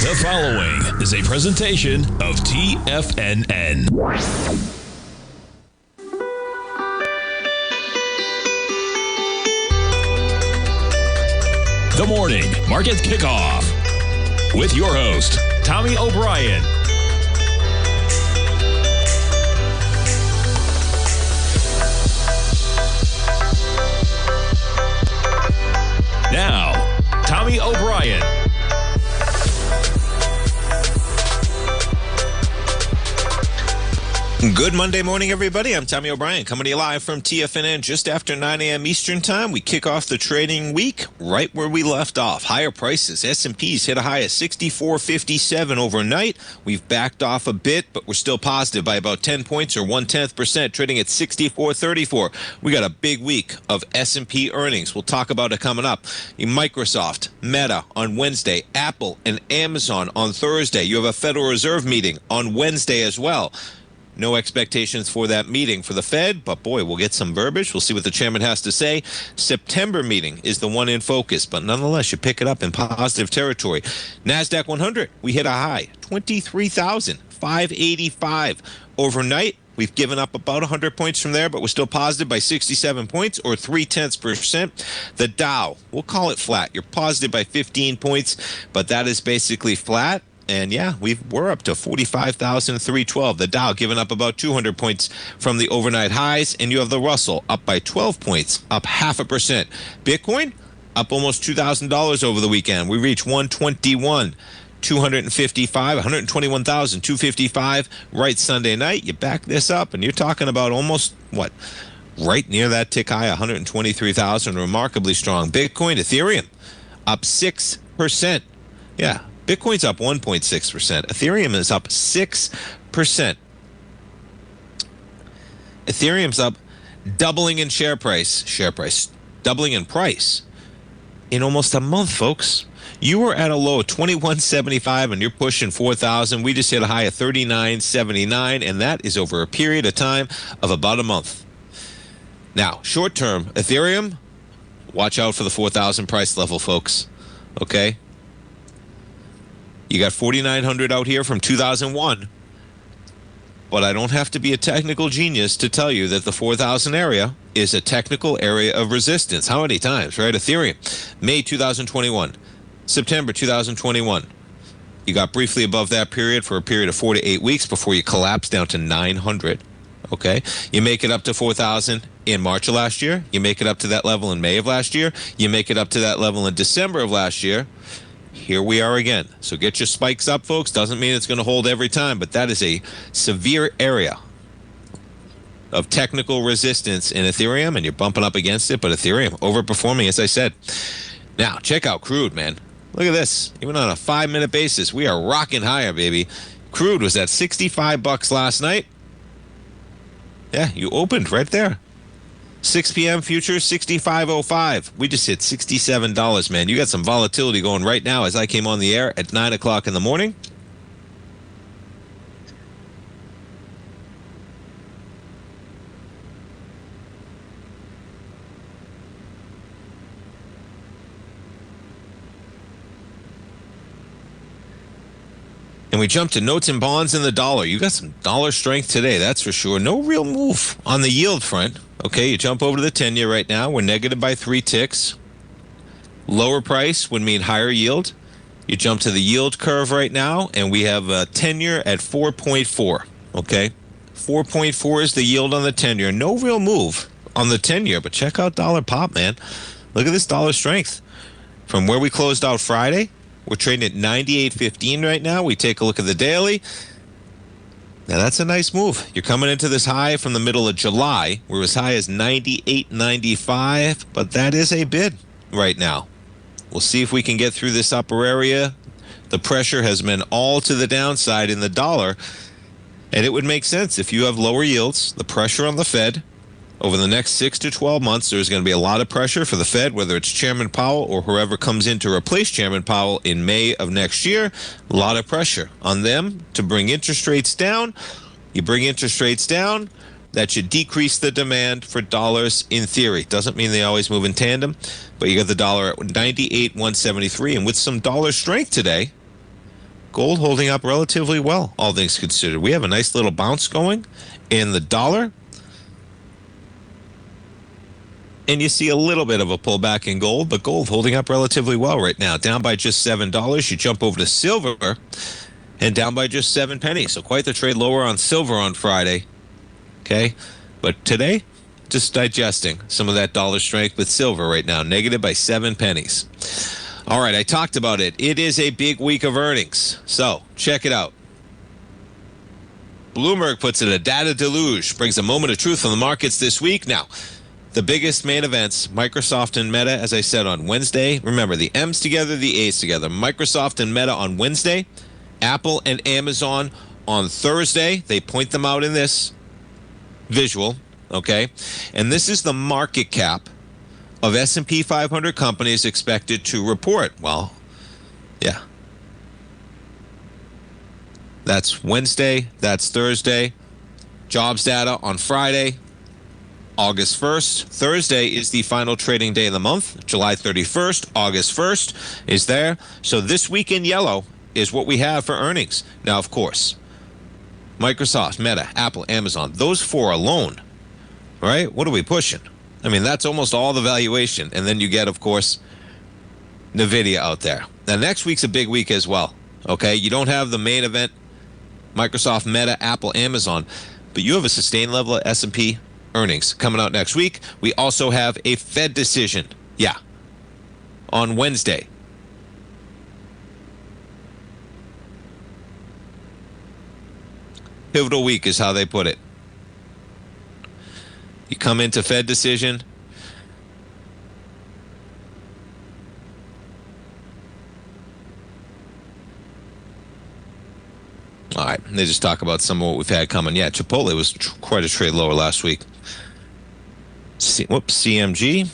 The following is a presentation of TFNN. The Morning Market Kickoff with your host, Tommy O'Brien. Now, Tommy O'Brien. Good Monday morning, everybody. I'm Tommy O'Brien, coming to you live from TFNN just after 9 a.m. Eastern Time. We kick off the trading week right where we left off. Higher prices. S&Ps hit a high of 64.57 overnight. We've backed off a bit, but we're still positive by about 10 points or 0.1%, trading at 64.34. We got a big week of S&P earnings. We'll talk about it coming up. Microsoft, Meta on Wednesday, Apple and Amazon on Thursday. You have a Federal Reserve meeting on Wednesday as well. No expectations for that meeting for the Fed, but boy, we'll get some verbiage. We'll see what the chairman has to say. September meeting is the one in focus, but nonetheless, you pick it up in positive territory. NASDAQ 100, we hit a high, 23,585 overnight. We've given up about 100 points from there, but we're still positive by 67 points or 0.3%. The Dow, we'll call it flat. You're positive by 15 points, but that is basically flat. And yeah, we're up to 45,312. The Dow giving up about 200 points from the overnight highs. And you have the Russell up by 12 points, up 0.5%. Bitcoin up almost $2,000 over the weekend. We reached 121,255 right Sunday night. You back this up and you're talking about almost what? Right near that tick high, 123,000. Remarkably strong. Bitcoin, Ethereum up 6%. Yeah. Bitcoin's up 1.6%. Ethereum is up 6%. Ethereum's up, doubling in share price, doubling in price in almost a month, folks. You were at a low of 21.75 and you're pushing 4,000. We just hit a high of 39.79, and that is over a period of time of about a month. Now, short term, Ethereum, watch out for the 4,000 price level, folks. Okay? You got 4,900 out here from 2001, but I don't have to be a technical genius to tell you that the 4,000 area is a technical area of resistance. How many times, right? Ethereum, May 2021, September 2021. You got briefly above that period for a period of 4 to 8 weeks before you collapse down to 900. Okay, you make it up to 4,000 in March of last year. You make it up to that level in May of last year. You make it up to that level in December of last year. Here we are again. So get your spikes up, folks. Doesn't mean it's going to hold every time, but that is a severe area of technical resistance in Ethereum, and you're bumping up against it, but Ethereum overperforming, as I said. Now, check out crude, man. Look at this. Even on a 5-minute basis, we are rocking higher, baby. Crude was at $65 last night. Yeah, you opened right there. 6 p.m. futures, 65.05. We just hit $67, man. You got some volatility going right now as I came on the air at 9 o'clock in the morning. And we jumped to notes and bonds in the dollar. You got some dollar strength today, that's for sure. No real move on the yield front. Okay, you jump over to the 10-year right now. We're negative by 3 ticks. Lower price would mean higher yield. You jump to the yield curve right now, and we have a 10-year at 4.4. Okay, 4.4 is the yield on the 10-year. No real move on the 10-year, but check out dollar pop, man. Look at this dollar strength. From where we closed out Friday, we're trading at 98.15 right now. We take a look at the daily. Now, that's a nice move. You're coming into this high from the middle of July. We're as high as 98.95, but that is a bid right now. We'll see if we can get through this upper area. The pressure has been all to the downside in the dollar, and it would make sense if you have lower yields, the pressure on the Fed. Over the next 6 to 12 months, there's going to be a lot of pressure for the Fed, whether it's Chairman Powell or whoever comes in to replace Chairman Powell in May of next year. A lot of pressure on them to bring interest rates down. You bring interest rates down, that should decrease the demand for dollars in theory. Doesn't mean they always move in tandem, but you got the dollar at 98.173, and with some dollar strength today, Gold holding up relatively well, all things considered. We have a nice little bounce going in the dollar. And you see a little bit of a pullback in gold, but gold holding up relatively well right now. Down by just $7. You jump over to silver and down by just 7 pennies. So quite the trade lower on silver on Friday. Okay. But today, just digesting some of that dollar strength with silver right now, negative by 7 pennies. All right, I talked about it. It is a big week of earnings. So check it out. Bloomberg puts it a data deluge, brings a moment of truth on the markets this week. Now, the biggest main events, Microsoft and Meta, as I said, on Wednesday. Remember, the M's together, the A's together. Microsoft and Meta on Wednesday. Apple and Amazon on Thursday. They point them out in this visual, okay? And this is the market cap of S&P 500 companies expected to report. Well, yeah. That's Wednesday. That's Thursday. Jobs data on Friday, August 1st. Thursday is the final trading day of the month. July 31st, August 1st is there. So this week in yellow is what we have for earnings. Now, of course, Microsoft, Meta, Apple, Amazon, those four alone, right? What are we pushing? I mean, that's almost all the valuation. And then you get, of course, NVIDIA out there. Now, next week's a big week as well, okay? You don't have the main event, Microsoft, Meta, Apple, Amazon, but you have a sustained level of S&P earnings coming out next week. We also have a Fed decision, on Wednesday. Pivotal week is how they put it. You come into Fed decision. All right, they just talk about some of what we've had coming. Yeah, Chipotle was quite a trade lower last week. CMG.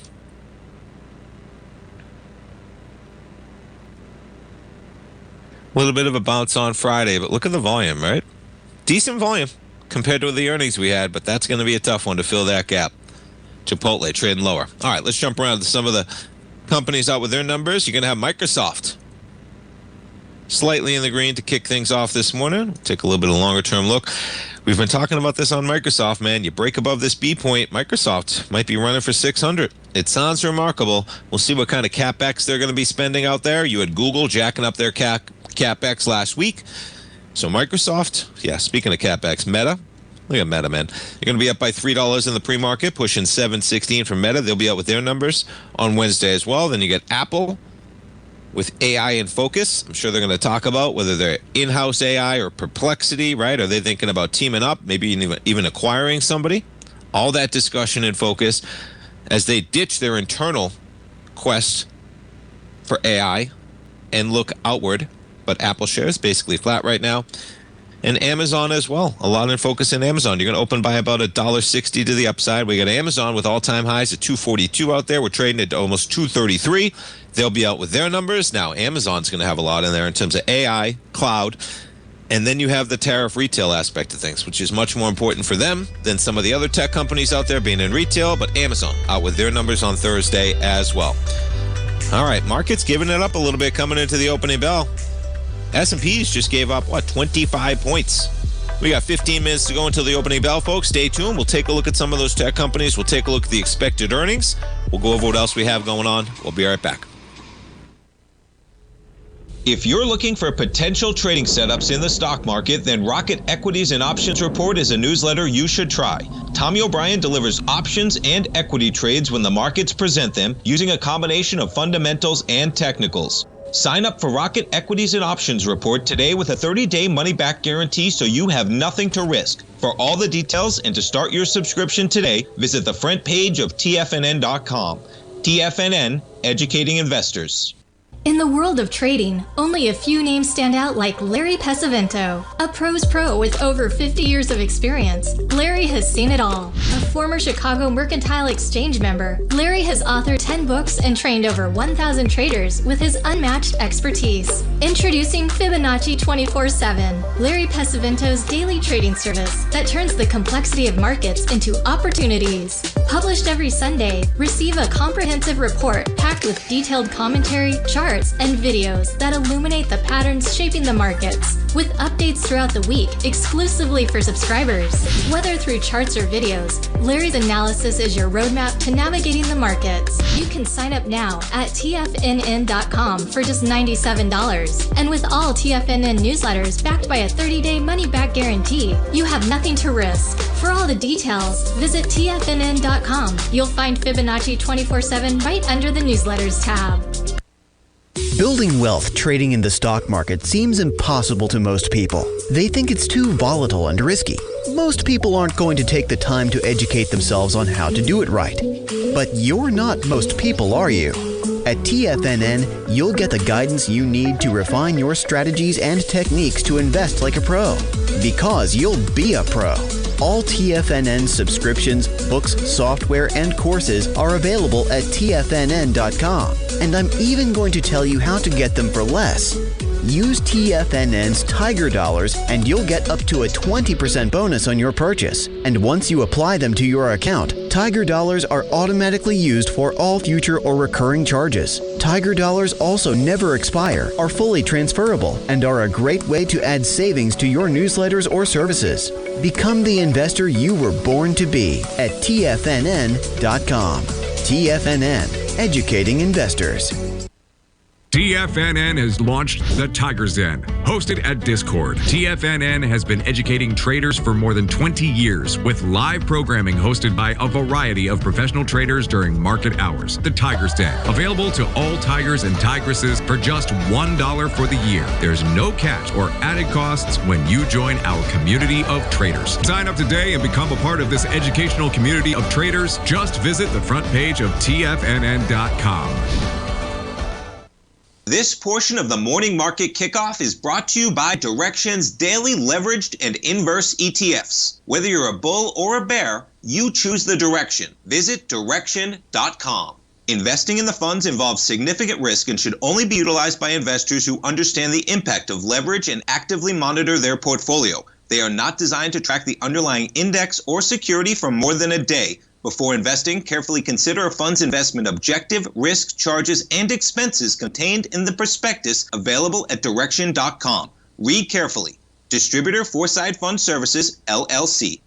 A little bit of a bounce on Friday, but look at the volume, right? Decent volume compared to the earnings we had, but that's going to be a tough one to fill that gap. Chipotle trading lower. All right, let's jump around to some of the companies out with their numbers. You're going to have Microsoft slightly in the green to kick things off this morning. Take a little bit of a longer term look. We've been talking about this on Microsoft, man. You break above this B point, Microsoft might be running for 600. It sounds remarkable. We'll see what kind of CapEx they're going to be spending out there. You had Google jacking up their CapEx last week. So Microsoft, speaking of CapEx, Meta. Look at Meta, man. You're going to be up by $3 in the pre-market, pushing $7.16 for Meta. They'll be out with their numbers on Wednesday as well. Then you get Apple with AI in focus. I'm sure they're going to talk about whether they're in-house AI or Perplexity, right? Are they thinking about teaming up, maybe even acquiring somebody? All that discussion in focus as they ditch their internal quest for AI and look outward. But Apple shares basically flat right now. And Amazon as well. A lot in focus in Amazon. You're going to open by about $1.60 to the upside. We got Amazon with all-time highs at $242 out there. We're trading at almost $233. They'll be out with their numbers. Now, Amazon's going to have a lot in there in terms of AI, cloud, and then you have the tariff retail aspect of things, which is much more important for them than some of the other tech companies out there being in retail. But Amazon out with their numbers on Thursday as well. All right, market's giving it up a little bit coming into the opening bell. S&Ps just gave up, 25 points. We got 15 minutes to go until the opening bell, folks. Stay tuned. We'll take a look at some of those tech companies. We'll take a look at the expected earnings. We'll go over what else we have going on. We'll be right back. If you're looking for potential trading setups in the stock market, then Rocket Equities and Options Report is a newsletter you should try. Tommy O'Brien delivers options and equity trades when the markets present them using a combination of fundamentals and technicals. Sign up for Rocket Equities and Options Report today with a 30-day money-back guarantee so you have nothing to risk. For all the details and to start your subscription today, visit the front page of TFNN.com. TFNN, educating investors. In the world of trading, only a few names stand out like Larry Pesavento, a pro's pro with over 50 years of experience. Larry has seen it all. A Former Chicago Mercantile Exchange member, Larry has authored 10 books and trained over 1,000 traders with his unmatched expertise. Introducing Fibonacci 24/7, Larry Pesavento's daily trading service that turns the complexity of markets into opportunities. Published every Sunday, receive a comprehensive report packed with detailed commentary, charts, and videos that illuminate the patterns shaping the markets, with updates throughout the week exclusively for subscribers. Whether through charts or videos, Larry's analysis is your roadmap to navigating the markets. You can sign up now at TFNN.com for just $97. And with all TFNN newsletters backed by a 30-day money-back guarantee, you have nothing to risk. For all the details, visit TFNN.com. You'll find Fibonacci 24/7 right under the newsletters tab. Building wealth trading in the stock market seems impossible to most people. They think it's too volatile and risky. Most people aren't going to take the time to educate themselves on how to do it right. But you're not most people, are you? At TFNN, you'll get the guidance you need to refine your strategies and techniques to invest like a pro. Because you'll be a pro. All TFNN subscriptions, books, software, and courses are available at TFNN.com. And I'm even going to tell you how to get them for less. Use TFNN's Tiger Dollars and you'll get up to a 20% bonus on your purchase. And once you apply them to your account, Tiger Dollars are automatically used for all future or recurring charges. Tiger Dollars also never expire, are fully transferable, and are a great way to add savings to your newsletters or services. Become the investor you were born to be at TFNN.com. TFNN, educating investors. TFNN has launched the Tiger's Den. Hosted at Discord, TFNN has been educating traders for more than 20 years with live programming hosted by a variety of professional traders during market hours. The Tiger's Den, available to all tigers and tigresses for just $1 for the year. There's no catch or added costs when you join our community of traders. Sign up today and become a part of this educational community of traders. Just visit the front page of TFNN.com. This portion of the Morning Market Kickoff is brought to you by Direxion's daily leveraged and inverse ETFs. Whether you're a bull or a bear, you choose the direction. Visit Direxion.com. Investing in the funds involves significant risk and should only be utilized by investors who understand the impact of leverage and actively monitor their portfolio. They are not designed to track the underlying index or security for more than a day. Before investing, carefully consider a fund's investment objective, risk, charges, and expenses contained in the prospectus available at Direxion.com. Read carefully. Distributor Foreside Fund Services, LLC.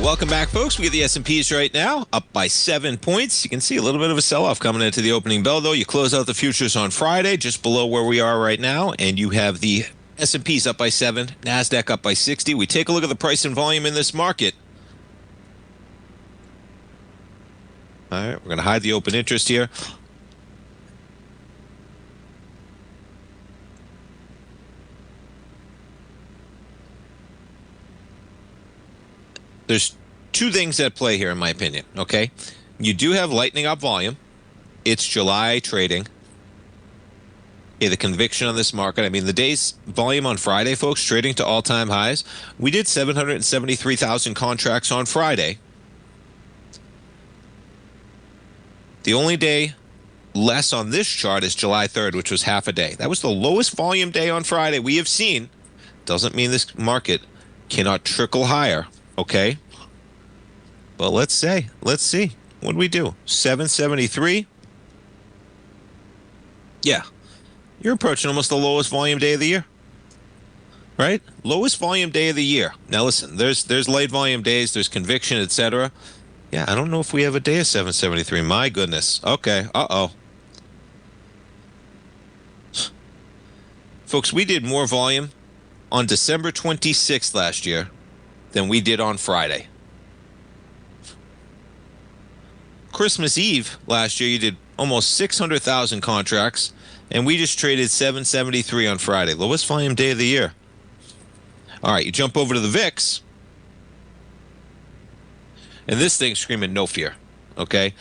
Welcome back, folks. We get the S&Ps right now up by 7 points. You can see a little bit of a sell-off coming into the opening bell, though. You close out the futures on Friday, just below where we are right now, and you have the S&Ps up by 7, NASDAQ up by 60. We take a look at the price and volume in this market. All right, we're going to hide the open interest here. There's two things at play here, in my opinion, okay? You do have lightening up volume. It's July trading. Okay, the conviction on this market. I mean, the day's volume on Friday, folks, trading to all-time highs. We did 773,000 contracts on Friday. The only day less on this chart is July 3rd, which was half a day. That was the lowest volume day on Friday we have seen. Doesn't mean this market cannot trickle higher. Okay, but let's see. What do we do? 773. Yeah, you're approaching almost the lowest volume day of the year, right? Lowest volume day of the year. Now listen, there's late volume days, there's conviction, etc. Yeah, I don't know if we have a day of 773. My goodness. Okay. Folks, we did more volume on December 26th last year than we did on Friday. Christmas Eve last year, you did almost 600,000 contracts, and we just traded 773 on Friday. Lowest volume day of the year. All right, you jump over to the VIX, and this thing's screaming no fear, okay?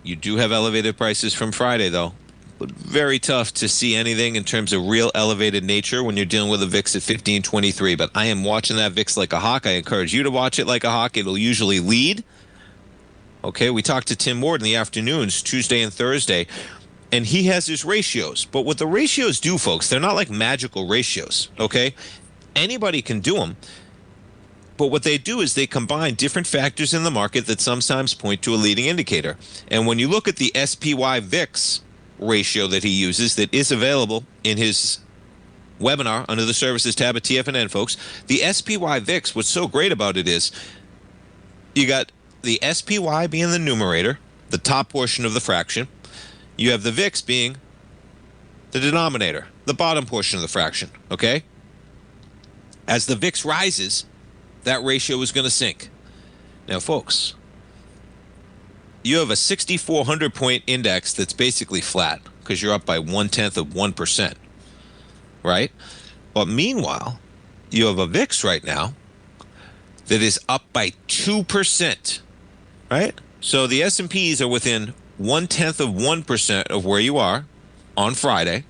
You do have elevated prices from Friday, though. But very tough to see anything in terms of real elevated nature when you're dealing with a VIX at 1523. But I am watching that VIX like a hawk. I encourage you to watch it like a hawk. It'll usually lead. Okay, we talked to Tim Ward in the afternoons, Tuesday and Thursday, and he has his ratios. But what the ratios do, folks, they're not like magical ratios, okay? Anybody can do them. But what they do is they combine different factors in the market that sometimes point to a leading indicator. And when you look at the SPY VIX ratio that he uses, that is available in his webinar under the services tab at TFNN, folks, the SPY VIX, what's so great about it is you got the SPY being the numerator, the top portion of the fraction. You have the VIX being the denominator, the bottom portion of the fraction, okay? As the VIX rises, that ratio is going to sink. Now, folks, you have a 6,400 point index that's basically flat because you're up by 0.1%, right? But meanwhile, you have a VIX right now that is up by 2%, right? So the S&Ps are within 0.1% of where you are on Friday.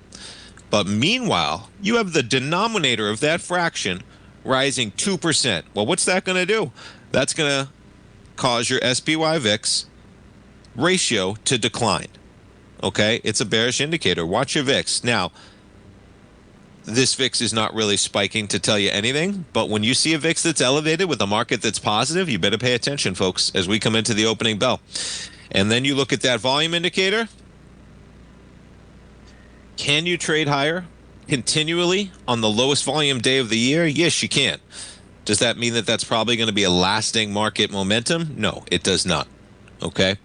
But meanwhile, you have the denominator of that fraction rising 2%. Well, what's that going to do? That's going to cause your SPY VIX ratio to decline. Okay, it's a bearish indicator. Watch your VIX. Now, this VIX is not really spiking to tell you anything, but when you see a VIX that's elevated with a market that's positive, you better pay attention, folks, as we come into the opening bell. And then you look at that volume indicator. Can you trade higher continually on the lowest volume day of the year? Yes, you can. Does that mean that that's probably going to be a lasting market momentum? No, it does not. Okay.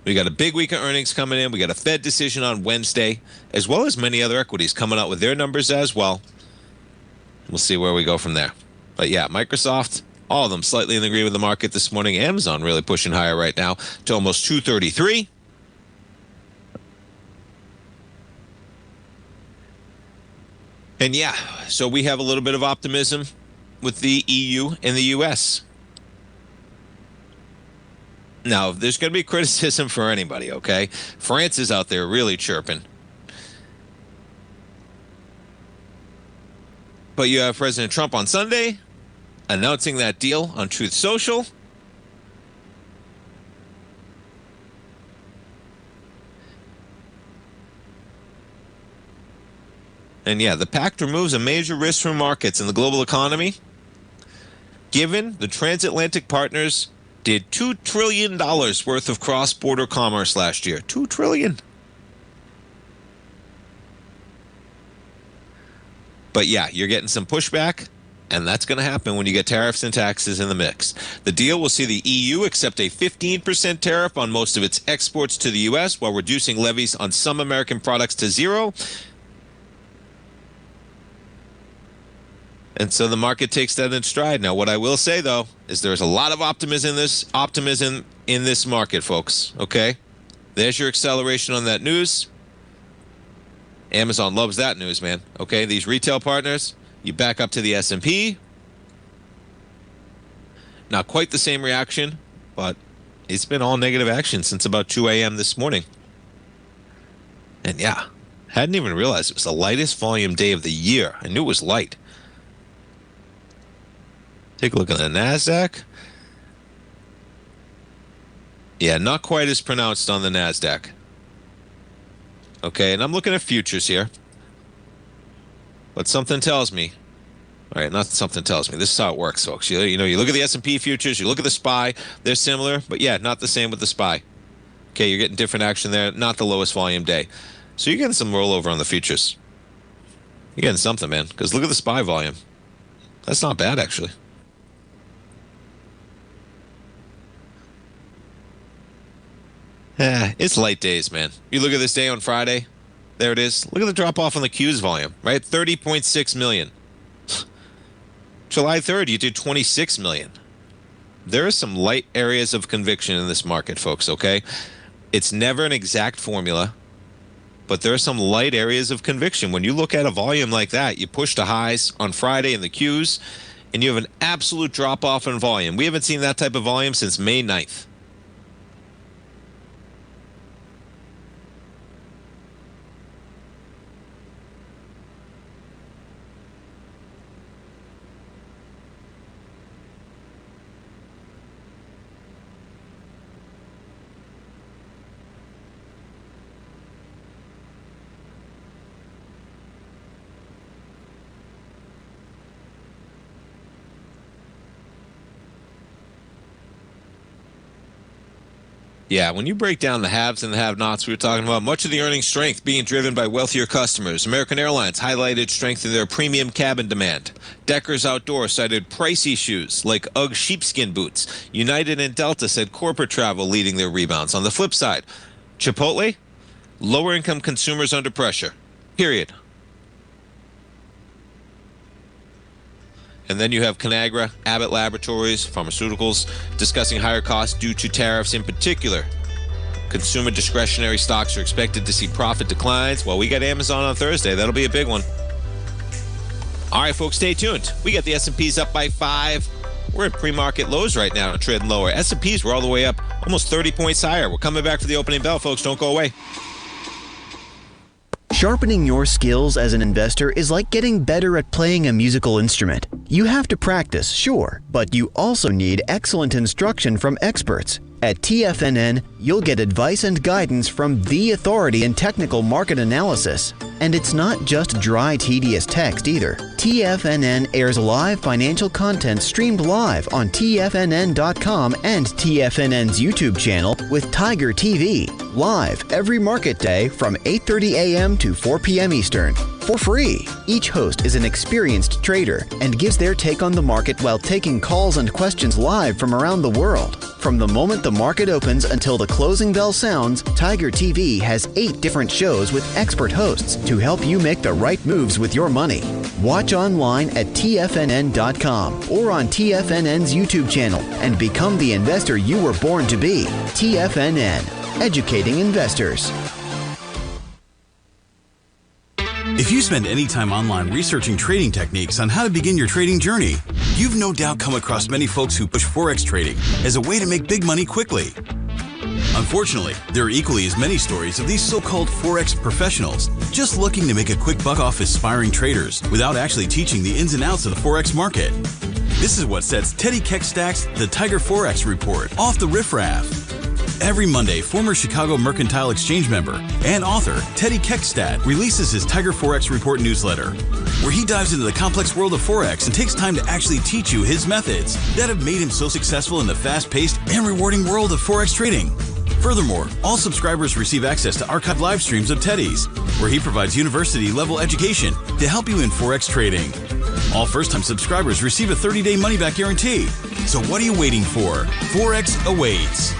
We got a big week of earnings coming in. We got a Fed decision on Wednesday, as well as many other equities coming out with their numbers as well. We'll see where we go from there. But yeah, Microsoft, all of them slightly in the green with the market this morning. Amazon really pushing higher right now to almost 233. And yeah, so we have a little bit of optimism with the EU and the US. Now, there's going to be criticism for anybody, okay? France is out there really chirping. But you have President Trump on Sunday announcing that deal on Truth Social. And yeah, the pact removes a major risk from markets in the global economy, given the transatlantic partners did $2 trillion worth of cross-border commerce last year. $2 trillion. But yeah, you're getting some pushback, and that's going to happen when you get tariffs and taxes in the mix. The deal will see the EU accept a 15% tariff on most of its exports to the U.S. while reducing levies on some American products to zero. And so the market takes that in stride. Now, what I will say, though, is there's a lot of optimism in this market, folks. Okay? There's your acceleration on that news. Amazon loves that news, man. Okay? These retail partners, you back up to the S&P. Not quite the same reaction, but it's been all negative action since about 2 a.m. this morning. And yeah, hadn't even realized it was the lightest volume day of the year. I knew it was light. Take a look at the NASDAQ. Yeah, not quite as pronounced on the NASDAQ. Okay, and I'm looking at futures here. But something tells me. All right, not something tells me. This is how it works, folks. You know, you look at the S&P futures, you look at the SPY. They're similar, but yeah, not the same with the SPY. Okay, you're getting different action there. Not the lowest volume day. So you're getting some rollover on the futures. You're getting something, man. Because look at the SPY volume. That's not bad, actually. It's light days, man. You look at this day on Friday. There it is. Look at the drop off on the Q's volume, right? 30.6 million. July 3rd, you did 26 million. There are some light areas of conviction in this market, folks, okay? It's never an exact formula, but there are some light areas of conviction. When you look at a volume like that, you push to highs on Friday in the Q's, and you have an absolute drop off in volume. We haven't seen that type of volume since May 9th. Yeah, when you break down the haves and the have-nots, we were talking about much of the earnings strength being driven by wealthier customers. American Airlines highlighted strength in their premium cabin demand. Deckers Outdoor cited price issues like UGG sheepskin boots. United and Delta said corporate travel leading their rebounds. On the flip side, Chipotle, lower-income consumers under pressure. Period. And then you have Conagra, Abbott Laboratories, Pharmaceuticals, discussing higher costs due to tariffs in particular. Consumer discretionary stocks are expected to see profit declines. Well, we got Amazon on Thursday. That'll be a big one. All right, folks, stay tuned. We got the S&Ps up by 5. We're at pre-market lows right now, trading lower. S&Ps were all the way up, almost 30 points higher. We're coming back for the opening bell, folks. Don't go away. Sharpening your skills as an investor is like getting better at playing a musical instrument. You have to practice, sure, but you also need excellent instruction from experts. At TFNN, you'll get advice and guidance from the authority in technical market analysis. And it's not just dry, tedious text either. TFNN airs live financial content streamed live on TFNN.com and TFNN's YouTube channel with Tiger TV, live every market day from 8:30 a.m. to 4 p.m. Eastern, for free. Each host is an experienced trader and gives their take on the market while taking calls and questions live from around the world. From the moment the market opens until the closing bell sounds, Tiger TV has 8 different shows with expert hosts to help you make the right moves with your money. Watch online at TFNN.com or on TFNN's YouTube channel and become the investor you were born to be. TFNN, educating investors. If you spend any time online researching trading techniques on how to begin your trading journey, you've no doubt come across many folks who push Forex trading as a way to make big money quickly. Unfortunately, there are equally as many stories of these so-called Forex professionals just looking to make a quick buck off aspiring traders without actually teaching the ins and outs of the Forex market. This is what sets Teddy Keckstad's The Tiger Forex Report off the riffraff. Every Monday, former Chicago Mercantile Exchange member and author Teddy Keckstad releases his Tiger Forex Report newsletter, where he dives into the complex world of Forex and takes time to actually teach you his methods that have made him so successful in the fast-paced and rewarding world of Forex trading. Furthermore, all subscribers receive access to archived live streams of Teddy's, where he provides university-level education to help you in Forex trading. All first-time subscribers receive a 30-day money-back guarantee. So what are you waiting for? Forex awaits.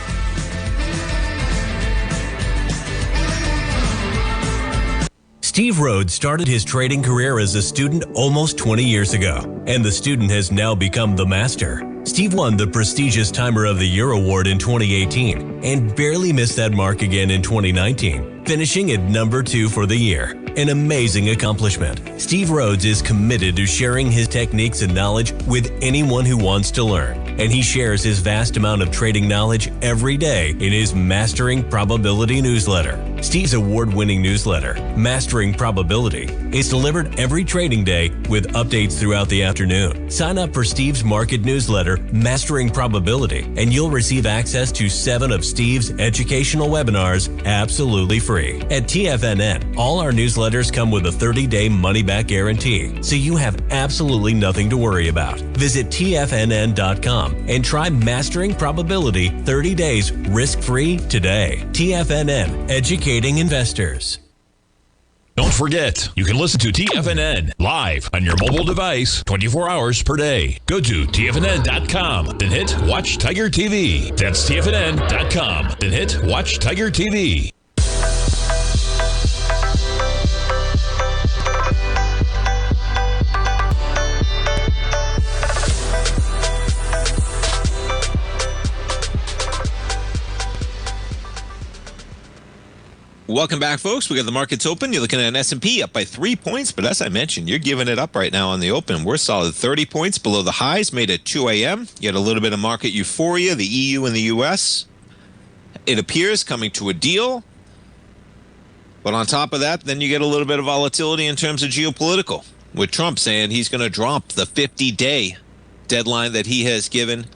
Steve Rhodes started his trading career as a student almost 20 years ago, and the student has now become the master. Steve won the prestigious Timer of the Year award in 2018 and barely missed that mark again in 2019, finishing at number 2 for the year. An amazing accomplishment. Steve Rhodes is committed to sharing his techniques and knowledge with anyone who wants to learn, and he shares his vast amount of trading knowledge every day in his Mastering Probability newsletter. Steve's award-winning newsletter, Mastering Probability, is delivered every trading day with updates throughout the afternoon. Sign up for Steve's market newsletter, Mastering Probability, and you'll receive access to 7 of Steve's educational webinars absolutely free. At TFNN, all our newsletters come with a 30-day money-back guarantee, so you have absolutely nothing to worry about. Visit TFNN.com and try Mastering Probability 30 days risk-free today. TFNN, educating investors. Don't forget, you can listen to TFNN live on your mobile device 24 hours per day. Go to TFNN.com, then hit Watch Tiger TV. That's TFNN.com, then hit Watch Tiger TV. Welcome back, folks. We got the markets open. You're looking at an S&P up by 3 points, but as I mentioned, you're giving it up right now on the open. We're solid 30 points below the highs made at 2 a.m. You had a little bit of market euphoria, the EU and the U.S. It appears coming to a deal. But on top of that, then you get a little bit of volatility in terms of geopolitical, with Trump saying he's going to drop the 50-day deadline that he has given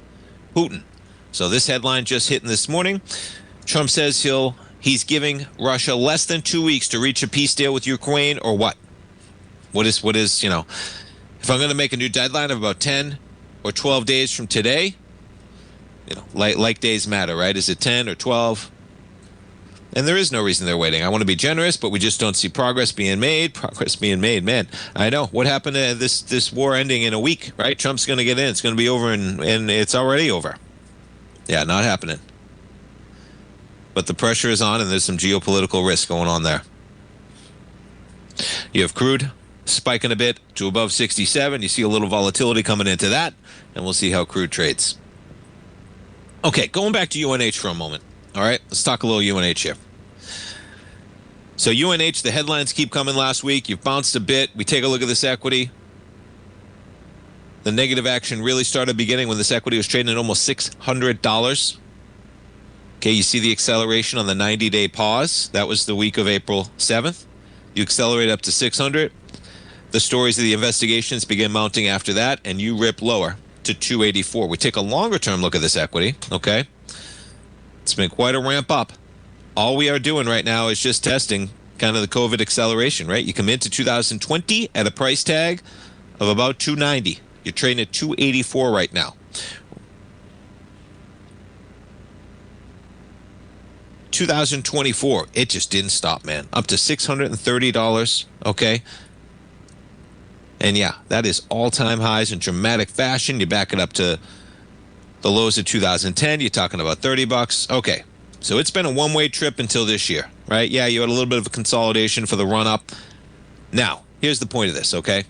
Putin. So this headline just hitting this morning. Trump says he's giving Russia less than 2 weeks to reach a peace deal with Ukraine, or what? What is, if I'm going to make a new deadline of about 10 or 12 days from today, like days matter, right? Is it 10 or 12? And there is no reason they're waiting. I want to be generous, but we just don't see progress being made. Progress being made, man. I know. What happened to this war ending in a week, right? Trump's going to get in. It's going to be over, and it's already over. Yeah, not happening. But the pressure is on, and there's some geopolitical risk going on there. You have crude spiking a bit to above 67. You see a little volatility coming into that, and we'll see how crude trades. Okay, going back to UNH for a moment. All right, let's talk a little UNH here. So UNH, the headlines keep coming last week. You've bounced a bit. We take a look at this equity. The negative action really started beginning when this equity was trading at almost $600. Okay, you see the acceleration on the 90-day pause. That was the week of April 7th. You accelerate up to 600. The stories of the investigations begin mounting after that, and you rip lower to 284. We take a longer-term look at this equity, okay? It's been quite a ramp up. All we are doing right now is just testing kind of the COVID acceleration, right? You come into 2020 at a price tag of about 290. You're trading at 284 right now. 2024, it just didn't stop, man. Up to $630, okay? And yeah, that is all-time highs in dramatic fashion. You back it up to the lows of 2010, you're talking about $30. Okay, so it's been a one-way trip until this year, right? Yeah, you had a little bit of a consolidation for the run-up. Now, here's the point of this, okay?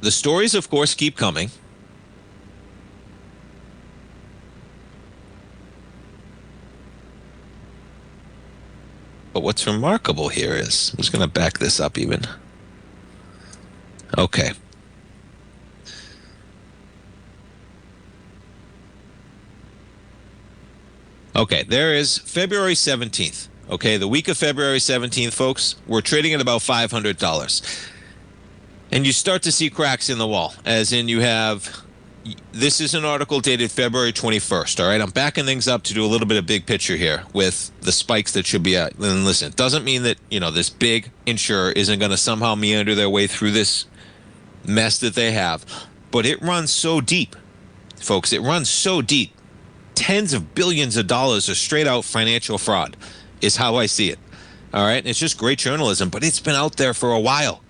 The stories, of course, keep coming. But what's remarkable here is, I'm just going to back this up even. Okay. Okay, there is February 17th. Okay, the week of February 17th, folks, we're trading at about $500. And you start to see cracks in the wall, as in you have, this is an article dated February 21st, all right? I'm backing things up to do a little bit of big picture here with the spikes that should be at. And listen, it doesn't mean that, this big insurer isn't going to somehow meander their way through this mess that they have. But it runs so deep, folks, it runs so deep. Tens of billions of dollars of straight out financial fraud is how I see it. All right. And it's just great journalism, but it's been out there for a while.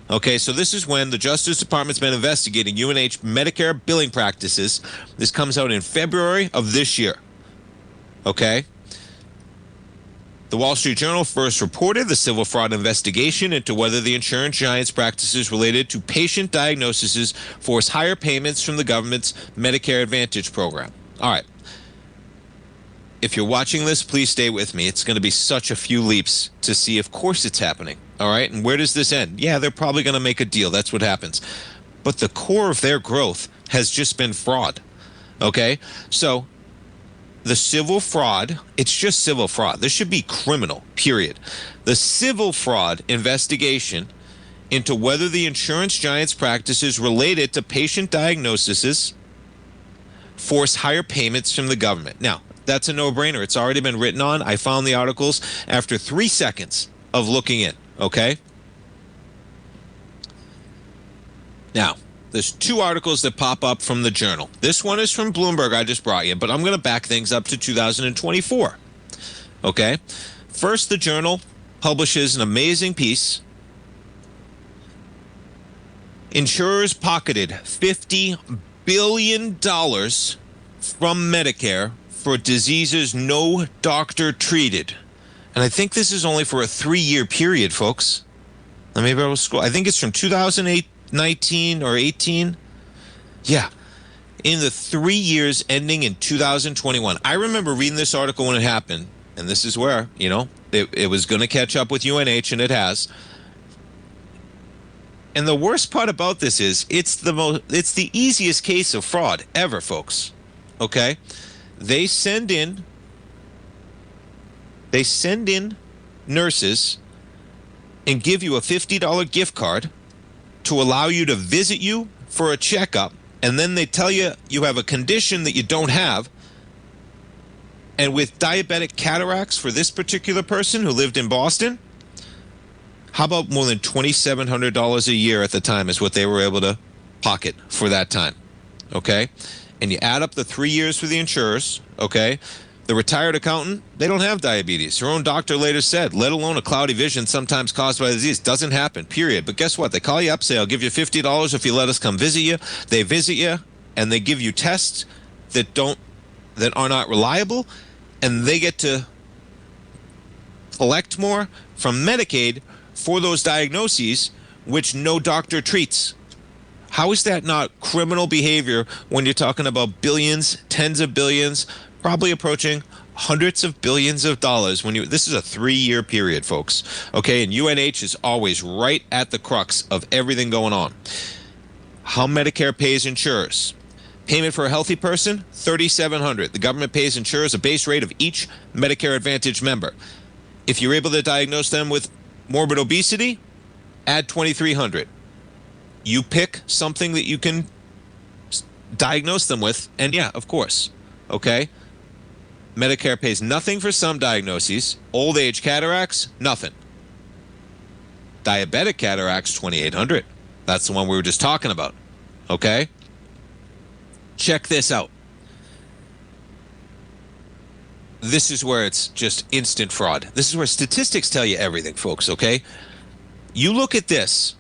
Okay. So this is when the Justice Department's been investigating UNH Medicare billing practices. This comes out in February of this year. Okay. The Wall Street Journal first reported the civil fraud investigation into whether the insurance giant's practices related to patient diagnoses force higher payments from the government's Medicare Advantage program. All right. If you're watching this, please stay with me. It's going to be such a few leaps to see, of course, it's happening. All right. And where does this end? Yeah, they're probably going to make a deal. That's what happens. But the core of their growth has just been fraud. Okay. So the civil fraud, it's just civil fraud. This should be criminal, period. The civil fraud investigation into whether the insurance giant's practices related to patient diagnoses force higher payments from the government. Now, that's a no-brainer. It's already been written on. I found the articles after 3 seconds of looking in, okay? Now, there's 2 articles that pop up from the Journal. This one is from Bloomberg I just brought you, but I'm going to back things up to 2024, okay? First, the Journal publishes an amazing piece. Insurers pocketed $50 billion from Medicare for diseases no doctor treated. And I think this is only for a 3-year period, folks. Let me scroll. I think it's from 2019 or 18. Yeah. In the 3 years ending in 2021. I remember reading this article when it happened. And this is where, it was going to catch up with UNH, and it has. And the worst part about this is it's the easiest case of fraud ever, folks. Okay? They send in nurses and give you a $50 gift card to allow you to visit you for a checkup, and then they tell you you have a condition that you don't have. And with diabetic cataracts for this particular person who lived in Boston, how about more than $2,700 a year at the time is what they were able to pocket for that time? okay, and you add up the 3 years for the insurers, okay, the retired accountant, they don't have diabetes. Her own doctor later said, let alone a cloudy vision sometimes caused by the disease. Doesn't happen, period. But guess what? They call you up, say, I'll give you $50 if you let us come visit you. They visit you, and they give you tests that are not reliable, and they get to collect more from Medicaid for those diagnoses, which no doctor treats. How is that not criminal behavior when you're talking about billions, tens of billions, probably approaching hundreds of billions of dollars? This is a 3-year period, folks. Okay, and UNH is always right at the crux of everything going on. How Medicare pays insurers. Payment for a healthy person, $3,700. The government pays insurers a base rate of each Medicare Advantage member. If you're able to diagnose them with morbid obesity, add $2,300. You pick something that you can diagnose them with, and yeah, of course, okay? Medicare pays nothing for some diagnoses. Old age cataracts, nothing. Diabetic cataracts, $2,800. That's the one we were just talking about, okay? Check this out. This is where it's just instant fraud. This is where statistics tell you everything, folks, okay? You look at this.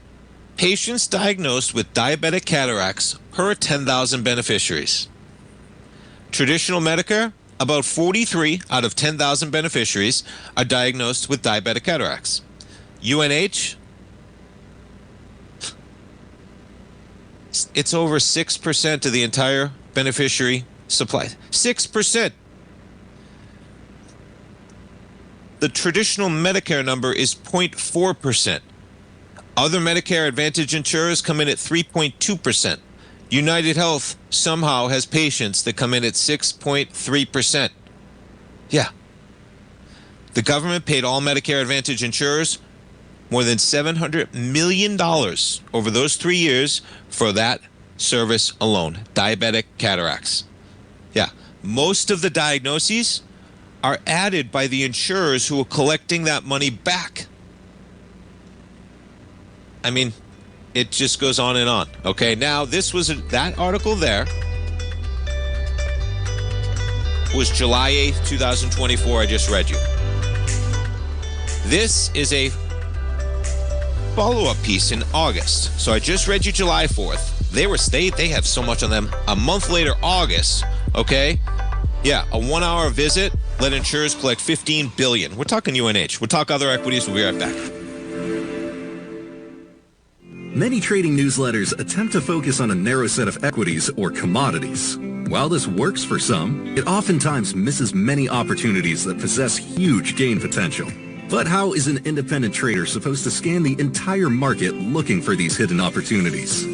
Patients diagnosed with diabetic cataracts per 10,000 beneficiaries. Traditional Medicare, about 43 out of 10,000 beneficiaries are diagnosed with diabetic cataracts. UNH, it's over 6% of the entire beneficiary supply. 6%. The traditional Medicare number is 0.4%. Other Medicare Advantage insurers come in at 3.2%. United Health somehow has patients that come in at 6.3%. Yeah. The government paid all Medicare Advantage insurers more than $700 million over those 3 years for that service alone, diabetic cataracts. Yeah. Most of the diagnoses are added by the insurers who are collecting that money back. I mean, it just goes on and on. Okay, now that article there was July 8th, 2024. I just read you. This is a follow-up piece in August. So I just read you July 4th. They have so much on them. A month later, August, okay? Yeah, a 1-hour visit let insurers collect $15 billion. We're talking UNH. We'll talk other equities. We'll be right back. Many trading newsletters attempt to focus on a narrow set of equities or commodities. While this works for some, it oftentimes misses many opportunities that possess huge gain potential. But how is an independent trader supposed to scan the entire market looking for these hidden opportunities?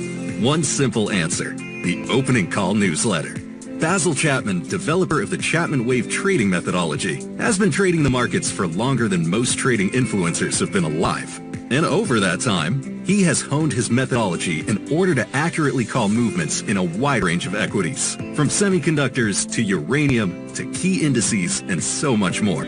One simple answer: the opening call newsletter. Basil Chapman, developer of the Chapman Wave trading methodology, has been trading the markets for longer than most trading influencers have been alive. And over that time, he has honed his methodology in order to accurately call movements in a wide range of equities, from semiconductors to uranium to key indices and so much more.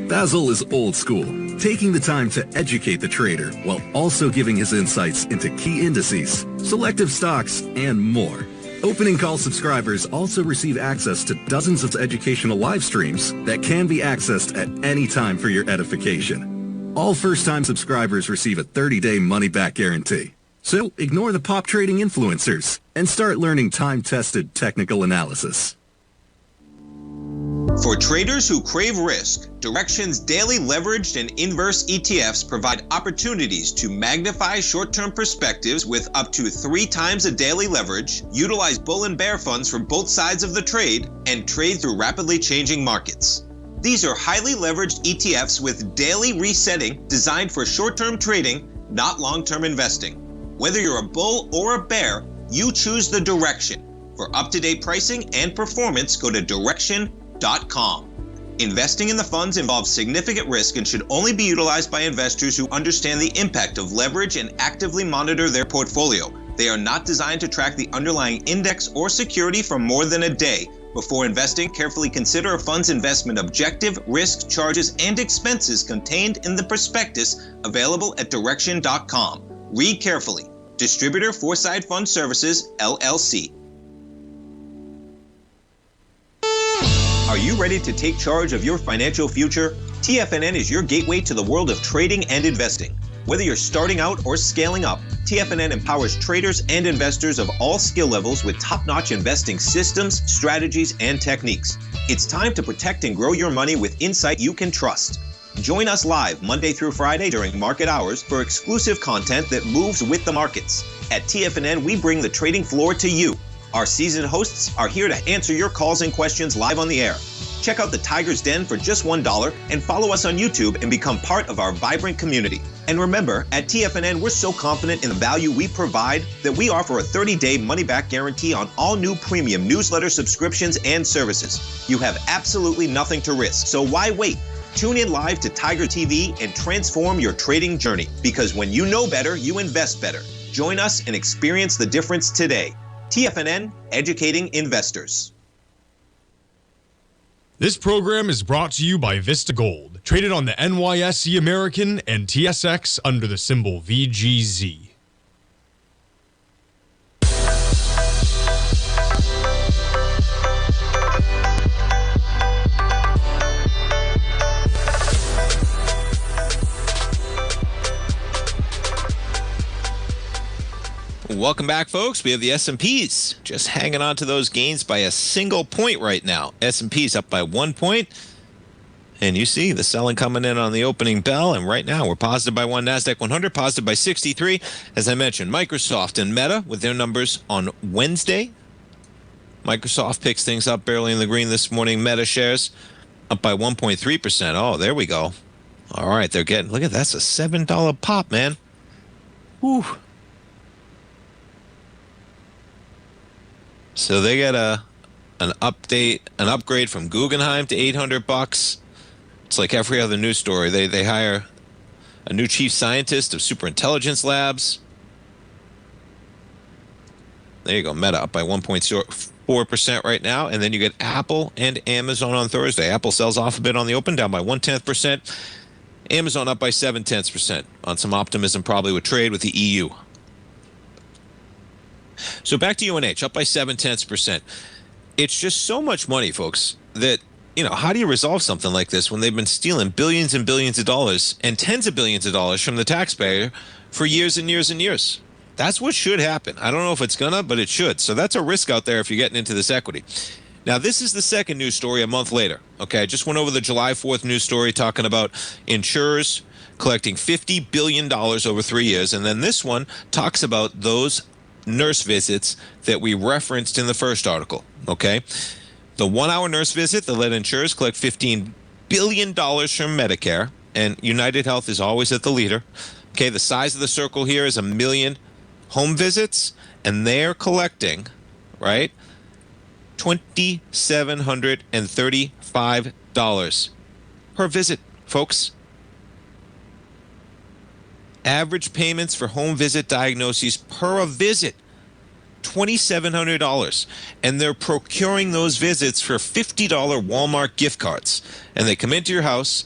Basil is old school, taking the time to educate the trader while also giving his insights into key indices, selective stocks, and more. Opening call subscribers also receive access to dozens of educational live streams that can be accessed at any time for your edification. All first-time subscribers receive a 30-day money-back guarantee. So ignore the pop trading influencers and start learning time-tested technical analysis. For traders who crave risk, Direxion's daily leveraged and inverse ETFs provide opportunities to magnify short-term perspectives with up to 3 times a daily leverage, utilize bull and bear funds from both sides of the trade, and trade through rapidly changing markets. These are highly leveraged ETFs with daily resetting designed for short-term trading, not long-term investing. Whether you're a bull or a bear, you choose the Direxion. For up-to-date pricing and performance, go to Direxion.com. Investing in the funds involves significant risk and should only be utilized by investors who understand the impact of leverage and actively monitor their portfolio. They are not designed to track the underlying index or security for more than a day. Before investing, carefully consider a fund's investment objective, risk, charges, and expenses contained in the prospectus available at Direxion.com. Read carefully. Distributor Foreside Fund Services, LLC. ready to take charge of your financial future? TFNN is your gateway to the world of trading and investing. Whether you're starting out or scaling up, TFNN empowers traders and investors of all skill levels with top-notch investing systems, strategies, and techniques. It's time to protect and grow your money with insight you can trust. Join us live Monday through Friday during market hours for exclusive content that moves with the markets. At TFNN, we bring the trading floor to you. Our seasoned hosts are here to answer your calls and questions live on the air. Check out the Tiger's Den for just $1 and follow us on YouTube and become part of our vibrant community. And remember, at TFNN, we're so confident in the value we provide that we offer a 30-day money-back guarantee on all new premium newsletter subscriptions and services. You have absolutely nothing to risk, so why wait? Tune in live to Tiger TV and transform your trading journey, because when you know better, you invest better. Join us and experience the difference today. TFNN, educating investors. This program is brought to you by Vista Gold, traded on the NYSE American and TSX under the symbol VGZ. Welcome back, folks. We have the S&Ps just hanging on to those gains by a single point right now. S&P's up by 1 point. And you see the selling coming in on the opening bell. And right now we're positive by 1. NASDAQ 100 positive by 63. As I mentioned, Microsoft and Meta with their numbers on Wednesday. Microsoft picks things up barely in the green this morning. Meta shares up by 1.3%. Oh, there we go. All right, they're getting, look at that's a $7 pop, man. Whew. So they get an upgrade from Guggenheim to $800. It's like every other news story. They hire a new chief scientist of superintelligence labs. There you go, Meta up by 1.4% right now, and then you get Apple and Amazon on Thursday. Apple sells off a bit on the open, down by 0.1%. Amazon up by 0.7% on some optimism, probably with trade with the EU. So back to UNH, up by 0.7%. It's just so much money, folks, that, you know, how do you resolve something like this when they've been stealing billions and billions of dollars and tens of billions of dollars from the taxpayer for years and years and years? That's what should happen. I don't know if it's gonna, but it should. So that's a risk out there if you're getting into this equity. Now, this is the second news story a month later. Okay, I just went over the July 4th news story talking about insurers collecting $50 billion over 3 years. And then this one talks about those nurse visits that we referenced in the first article, okay? The 1 hour nurse visit that let insurers collect $15 billion from Medicare, and United Health is always at the leader. Okay, the size of the circle here is 1 million home visits, and they're collecting, right, $2,735 per visit, folks. Average payments for home visit diagnoses per a visit, $2,700. And they're procuring those visits for $50 Walmart gift cards. And they come into your house,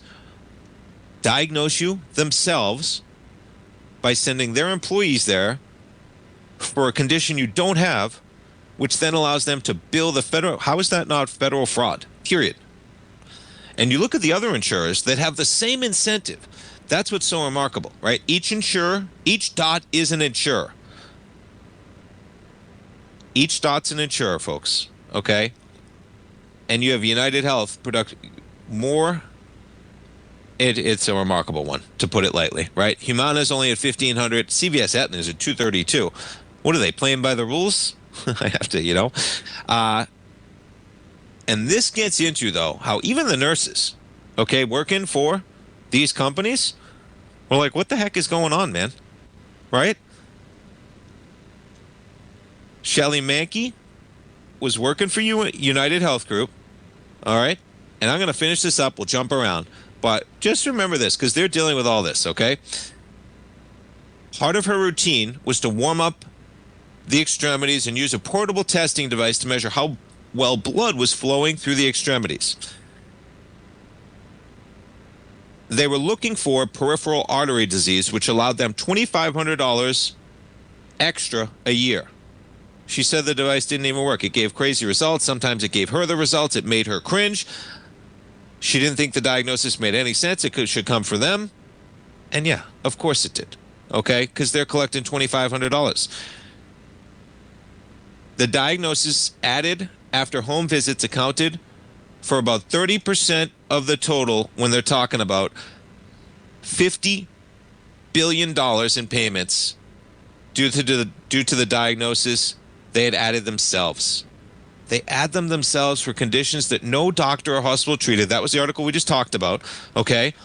diagnose you themselves by sending their employees there for a condition you don't have, which then allows them to bill the federal. How is that not federal fraud? Period. And you look at the other insurers that have the same incentive. That's what's so remarkable, right? Each insurer, each dot is an insurer. Each dot's an insurer, folks, okay? And you have United Health more. It's a remarkable one, to put it lightly, right? Humana's only at $1,500. CVS Aetna is at $232. What are they, playing by the rules? I have to, you know. And this gets into, though, how even the nurses, okay, working for these companies, we're like, what the heck is going on, man? Right? Shelley Mankey was working for you, United Health Group. All right? And I'm going to finish this up. We'll jump around. But just remember this, because they're dealing with all this, okay? Part of her routine was to warm up the extremities and use a portable testing device to measure how well blood was flowing through the extremities. They were looking for peripheral artery disease, which allowed them $2,500 extra a year. She said the device didn't even work. It gave crazy results. Sometimes it gave her the results. It made her cringe. She didn't think the diagnosis made any sense. It should come for them. And yeah, of course it did. Okay? Because they're collecting $2,500. The diagnosis added after home visits accounted for about 30% of the total when they're talking about $50 billion in payments due to the diagnosis they had added themselves. They add them themselves for conditions that no doctor or hospital treated. That was the article we just talked about, okay?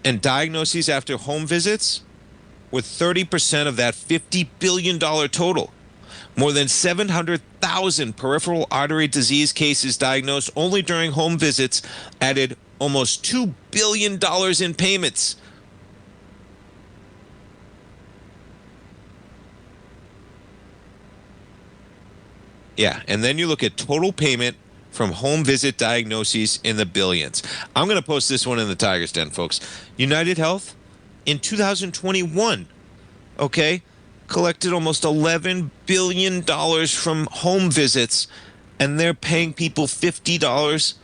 And diagnoses after home visits were 30% of that $50 billion total. More than 700,000 peripheral artery disease cases diagnosed only during home visits added almost $2 billion in payments. Yeah, and then you look at total payment from home visit diagnoses in the billions. I'm going to post this one in the Tiger's Den, folks. United Health in 2021, okay, collected almost $11 billion from home visits, and they're paying people $50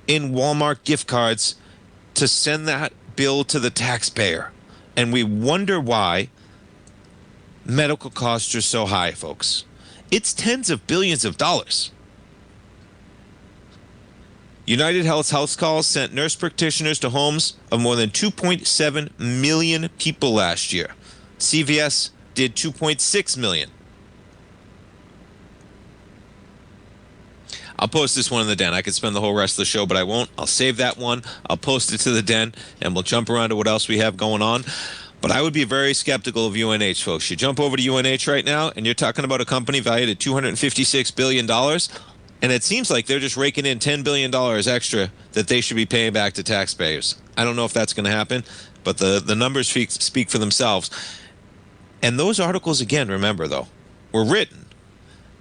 in Walmart gift cards to send that bill to the taxpayer. And we wonder why medical costs are so high, folks. It's tens of billions of dollars. United Health's house calls sent nurse practitioners to homes of more than 2.7 million people last year. CVS did 2.6 million. I'll post this one in the den. I could spend the whole rest of the show, but I won't. I'll save that one. I'll post it to the den, and we'll jump around to what else we have going on. But I would be very skeptical of UNH, folks. You jump over to UNH right now, and you're talking about a company valued at $256 billion, and it seems like they're just raking in $10 billion extra that they should be paying back to taxpayers. I don't know if that's going to happen, but the numbers speak for themselves. And those articles, again, remember, though, were written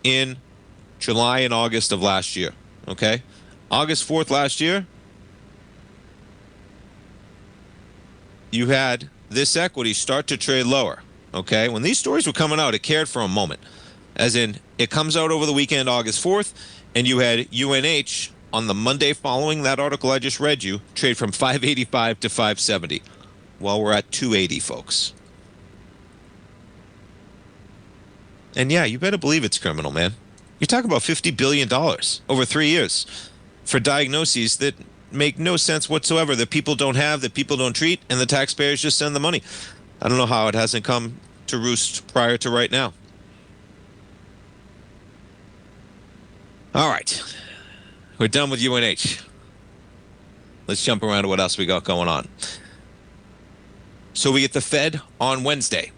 in July and August of last year, okay? August 4th last year, you had this equity start to trade lower, okay? When these stories were coming out, it cared for a moment. As in, it comes out over the weekend, August 4th, and you had UNH on the Monday following that article I just read you, trade from 585 to 570. Well, we're at 280, folks. And yeah, you better believe it's criminal, man. You're talking about $50 billion over 3 years for diagnoses that make no sense whatsoever, that people don't have, that people don't treat, and the taxpayers just send the money. I don't know how it hasn't come to roost prior to right now. All right. We're done with UNH. Let's jump around to what else we got going on. So we get the Fed on Wednesday.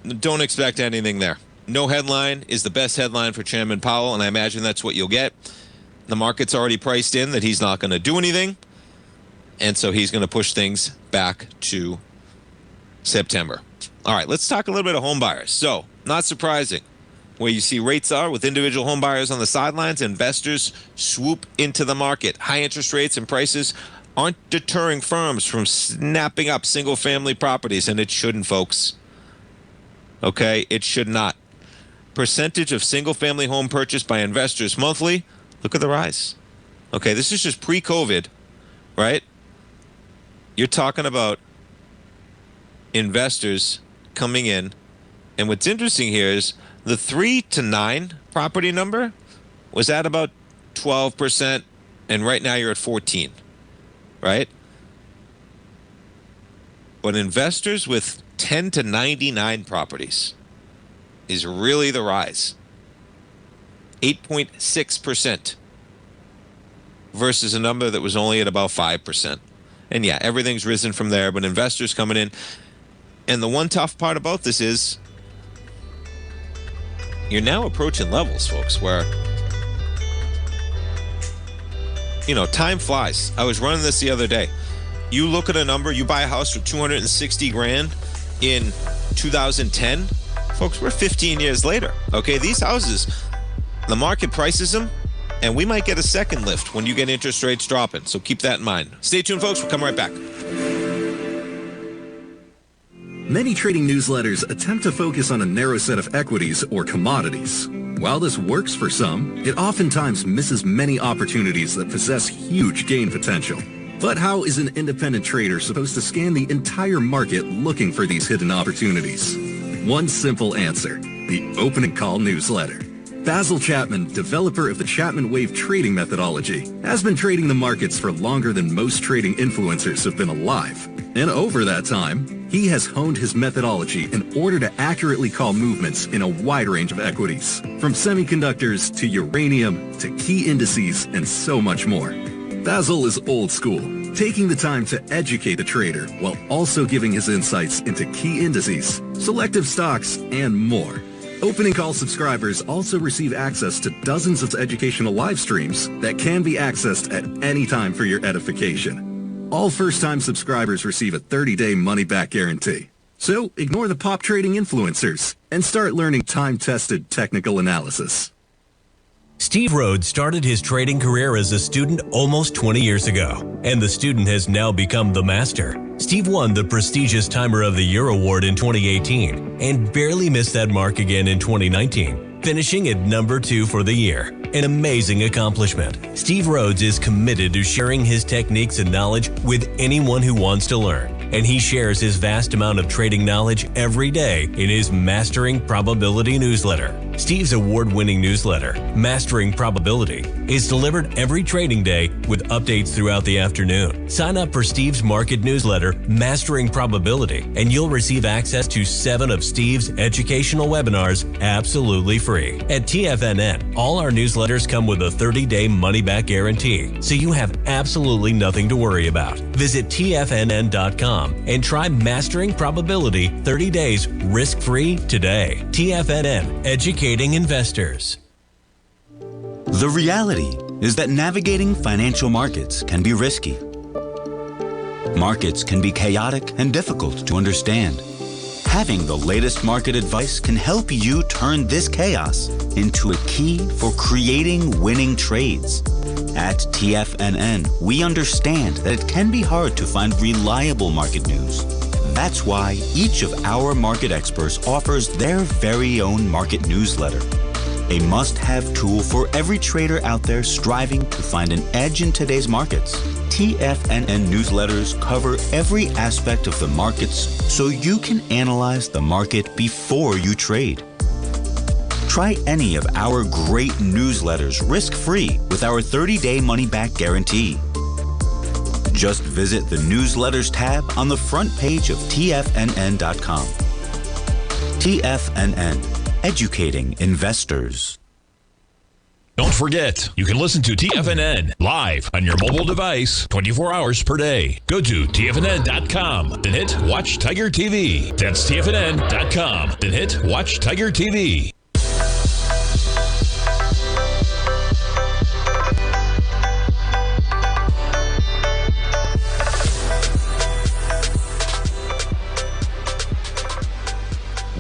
Don't expect anything there. No headline is the best headline for Chairman Powell, and I imagine that's what you'll get. The market's already priced in that he's not going to do anything, and so he's going to push things back to September. All right, let's talk a little bit of home buyers. So, not surprising, where you see rates are with individual home buyers on the sidelines, investors swoop into the market. High interest rates and prices aren't deterring firms from snapping up single-family properties, and it shouldn't, folks. Okay, it should not. Percentage of single-family home purchased by investors monthly, look at the rise. Okay, this is just pre-COVID, right? You're talking about investors coming in, and what's interesting here is the 3 to 9 property number was at about 12%, and right now you're at 14, right? But investors with 10 to 99 properties is really the rise. 8.6% versus a number that was only at about 5%. And yeah, everything's risen from there, but investors coming in. And the one tough part about this is you're now approaching levels, folks, where, you know, time flies. I was running this the other day. You look at a number, you buy a house for $260,000 in 2010. Folks, we're 15 years later. Okay, these houses, the market prices them, and we might get a second lift when you get interest rates dropping. So keep that in mind. Stay tuned, folks. We'll come right back. Many trading newsletters attempt to focus on a narrow set of equities or commodities. While this works for some, it oftentimes misses many opportunities that possess huge gain potential. But how is an independent trader supposed to scan the entire market looking for these hidden opportunities? One simple answer: the Opening Call newsletter. Basil Chapman, developer of the Chapman Wave trading methodology, has been trading the markets for longer than most trading influencers have been alive. And over that time, he has honed his methodology in order to accurately call movements in a wide range of equities, from semiconductors to uranium to key indices and so much more. Basil is old school, taking the time to educate the trader while also giving his insights into key indices, selective stocks, and more. Opening Call subscribers also receive access to dozens of educational live streams that can be accessed at any time for your edification. All first-time subscribers receive a 30-day money-back guarantee. So ignore the pop trading influencers and start learning time-tested technical analysis. Steve Rhodes started his trading career as a student almost 20 years ago, and the student has now become the master. Steve won the prestigious Timer of the Year award in 2018 and barely missed that mark again in 2019, finishing at number 2 for the year. An amazing accomplishment. Steve Rhodes is committed to sharing his techniques and knowledge with anyone who wants to learn, and he shares his vast amount of trading knowledge every day in his Mastering Probability newsletter. Steve's award-winning newsletter, Mastering Probability, is delivered every trading day with updates throughout the afternoon. Sign up for Steve's market newsletter, Mastering Probability, and you'll receive access to 7 of Steve's educational webinars absolutely free. At TFNN, all our newsletters come with a 30-day money-back guarantee, so you have absolutely nothing to worry about. Visit TFNN.com and try Mastering Probability 30 days risk-free today. TFNN, educating investors. The reality is that navigating financial markets can be risky. Markets can be chaotic and difficult to understand. Having the latest market advice can help you turn this chaos into a key for creating winning trades. At TFNN, we understand that it can be hard to find reliable market news. That's why each of our market experts offers their very own market newsletter, a must-have tool for every trader out there striving to find an edge in today's markets. TFNN newsletters cover every aspect of the markets so you can analyze the market before you trade. Try any of our great newsletters risk-free with our 30-day money-back guarantee. Just visit the Newsletters tab on the front page of TFNN.com. TFNN, educating investors. Don't forget, you can listen to TFNN live on your mobile device 24 hours per day. Go to TFNN.com, then hit Watch Tiger TV. That's TFNN.com, then hit Watch Tiger TV.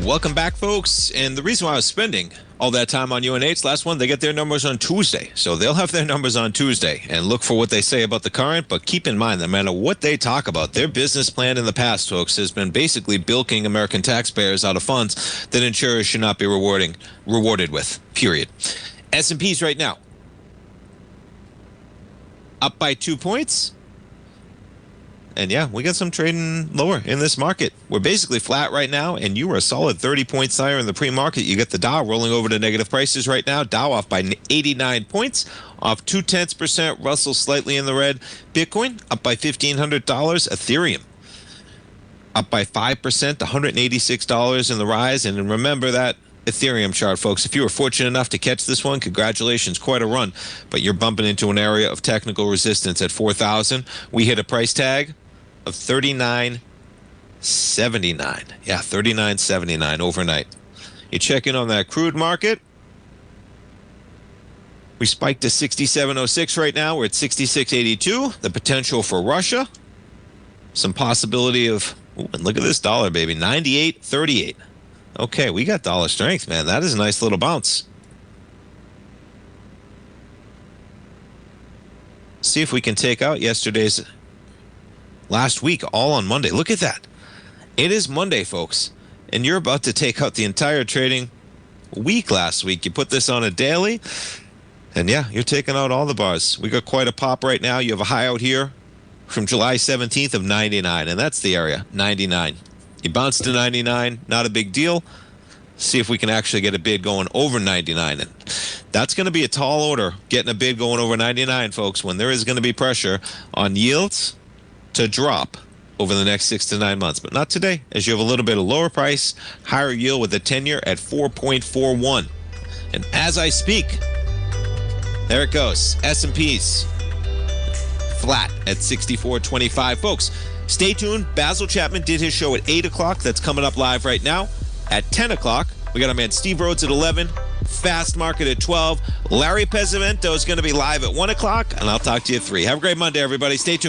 Welcome back, folks. And the reason why I was spending all that time on UNH, last one, they get their numbers on Tuesday. So they'll have their numbers on Tuesday and look for what they say about the current. But keep in mind, no matter what they talk about, their business plan in the past, folks, has been basically bilking American taxpayers out of funds that insurers should not be rewarded with, period. S&P's right now up by 2 points. And yeah, we got some trading lower in this market. We're basically flat right now, and you were a solid 30 points higher in the pre-market. You get the Dow rolling over to negative prices right now. Dow off by 89 points, off 0.2%. Russell slightly in the red. Bitcoin up by $1,500. Ethereum up by 5%, $186 in the rise. And remember that Ethereum chart, folks. If you were fortunate enough to catch this one, congratulations, quite a run. But you're bumping into an area of technical resistance at 4,000. We hit a price tag of $39.79. Yeah, $39.79 overnight. You check in on that crude market. We spiked to 67.06 right now. We're at 66.82. The potential for Russia. Some possibility of, ooh, and look at this dollar, baby, 98.38. Okay, we got dollar strength, man. That is a nice little bounce. See if we can take out yesterday's last week, all on Monday. Look at that. It is Monday, folks, and you're about to take out the entire trading week last week. You put this on a daily, and yeah, you're taking out all the bars. We got quite a pop right now. You have a high out here from July 17th of 99, and that's the area, 99. You bounce to 99, not a big deal. See if we can actually get a bid going over 99. And that's going to be a tall order, getting a bid going over 99, folks, when there is going to be pressure on yields to drop over the next 6 to 9 months. But not today, as you have a little bit of lower price, higher yield with a 10-year at 4.41. And as I speak, there it goes. S&Ps flat at 64.25. Folks, stay tuned. Basil Chapman did his show at 8 o'clock. That's coming up live right now. At 10 o'clock, we got our man Steve Rhodes at 11. Fast Market at 12. Larry Pesavento is going to be live at 1 o'clock, and I'll talk to you at 3. Have a great Monday, everybody. Stay tuned.